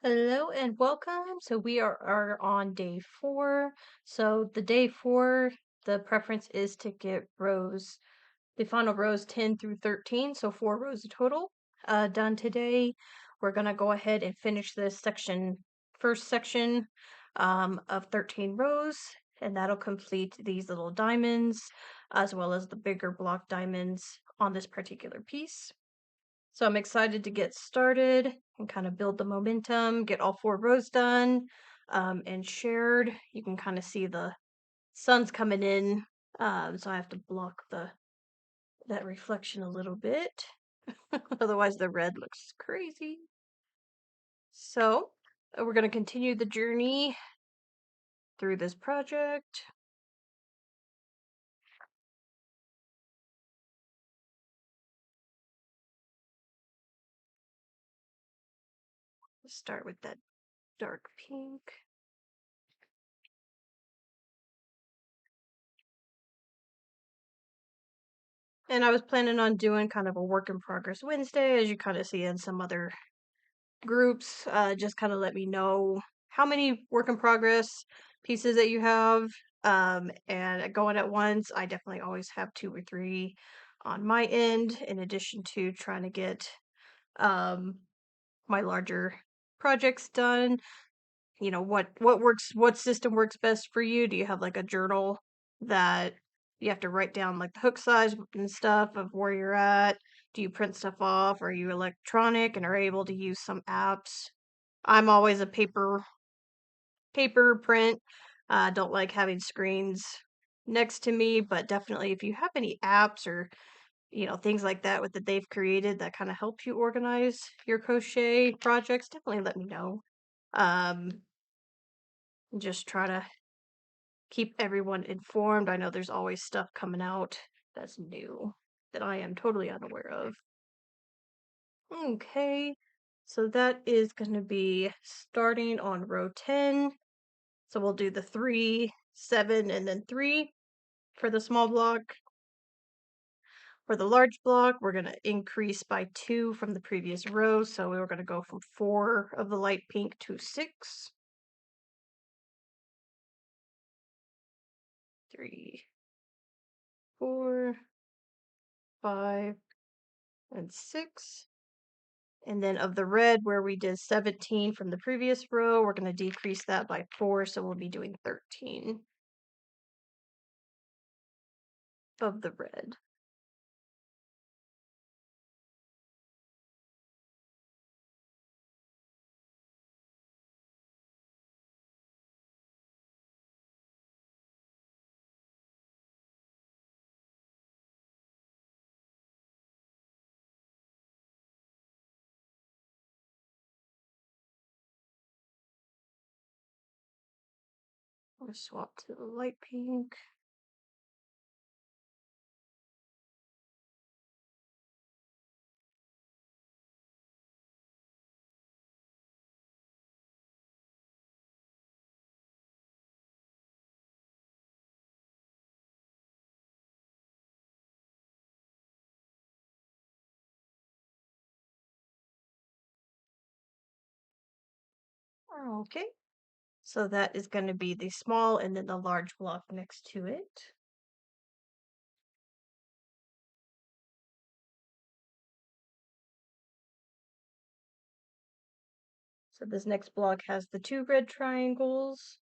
Hello and welcome. So we are on day 4. So the day 4, the preference is to get the final rows 10 through 13, so 4 rows total, done today. We're gonna go ahead and finish this first section of 13 rows, and that'll complete these little diamonds as well as the bigger block diamonds on this particular piece. So I'm excited to get started and kind of build the momentum, get all 4 rows done, and shared. You can kind of see the sun's coming in, so I have to block that reflection a little bit. Otherwise the red looks crazy. So we're going to continue the journey through this project. Start with that dark pink. And I was planning on doing kind of a work in progress Wednesday, as you kind of see in some other groups. Just kind of let me know how many work in progress pieces that you have. And going at once, I definitely always have 2 or 3 on my end, in addition to trying to get um, my larger projects done. You know, what system works best for you? Do you have like a journal that you have to write down like the hook size and stuff of where you're at? Do you print stuff off? Are you electronic and are able to use some apps? I'm always a paper print. Don't like having screens next to me, but definitely if you have any apps or things like that they've created that kind of help you organize your crochet projects, definitely let me know. Um, just try to keep everyone informed. I know there's always stuff coming out that's new that I am totally unaware of. Okay, so that is going to be starting on row 10. So we'll do the 3, 7, and then 3 for the small block. For the large block, we're going to increase by 2 from the previous row. So we were going to go from 4 of the light pink to 6. 3, 4, 5, and 6. And then of the red, where we did 17 from the previous row, we're going to decrease that by 4, so we'll be doing 13 of the red. We'll swap to the light pink. Okay, so that is going to be the small and then the large block next to it. So this next block has the 2 red triangles.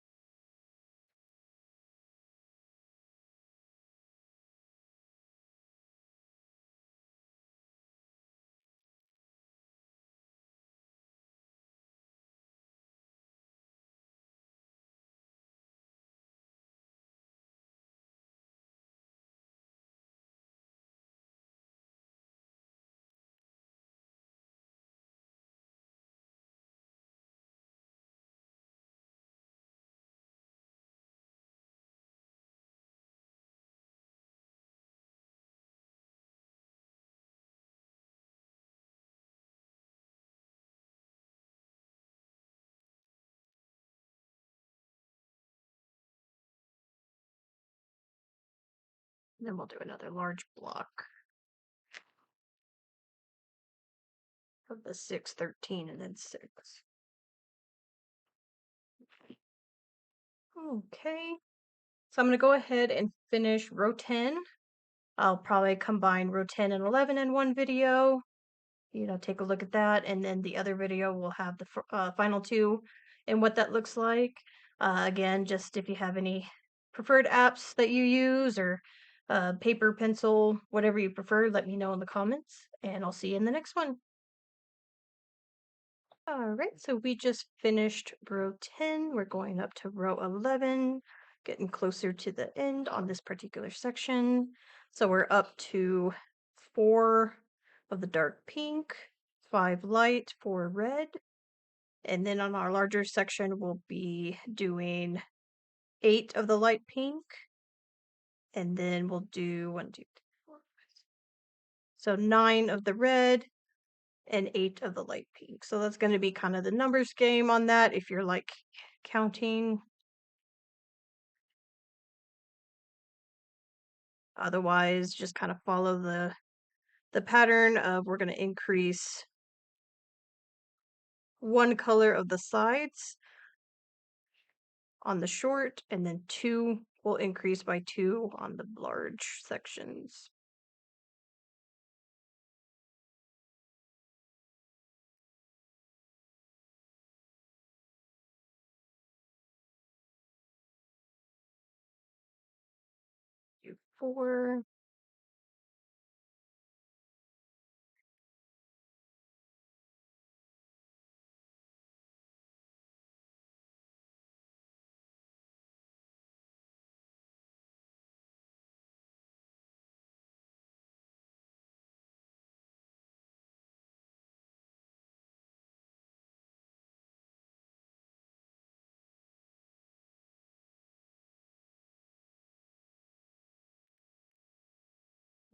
And then we'll do another large block of the 6, 13, and then 6. Okay, so I'm going to go ahead and finish row 10. I'll probably combine row 10 and 11 in one video, take a look at that, and then the other video will have the final two and what that looks like. Again, just if you have any preferred apps that you use or paper, pencil, whatever you prefer, let me know in the comments, and I'll see you in the next one. All right, so we just finished row 10. We're going up to row 11, getting closer to the end on this particular section. So we're up to 4 of the dark pink, 5 light, 4 red. And then on our larger section, we'll be doing 8 of the light pink. And then we'll do 1, 2, 3, 4, 5, 6. So 9 of the red, and 8 of the light pink. So that's going to be kind of the numbers game on that if you're like counting. Otherwise, just kind of follow the pattern of we're going to increase 1 color of the sides on the short, and then 2 will increase by 2 on the large sections. Do 4.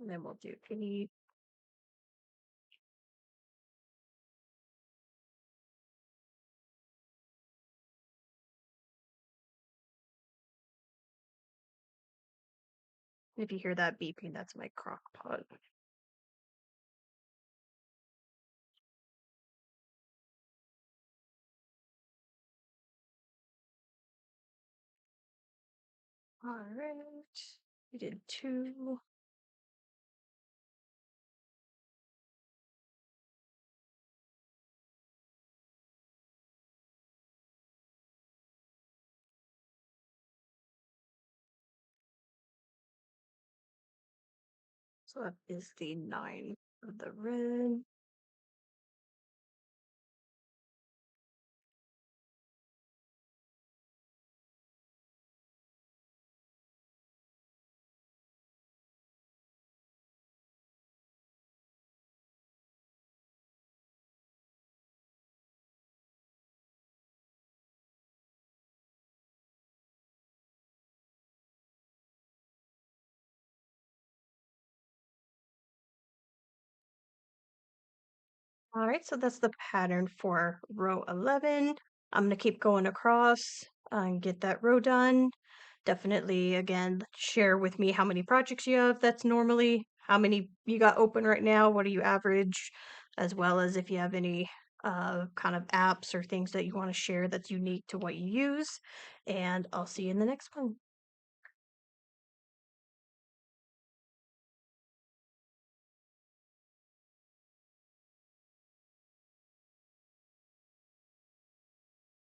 And then we'll do 8. If you hear that beeping, that's my crock pot. All right, we did 2. So that is the 9 of the red. All right, so that's the pattern for row 11. I'm gonna keep going across and get that row done. Definitely, again, share with me how many projects you have. That's normally how many you got open right now. What do you average? As well as if you have any kind of apps or things that you want to share that's unique to what you use. And I'll see you in the next one.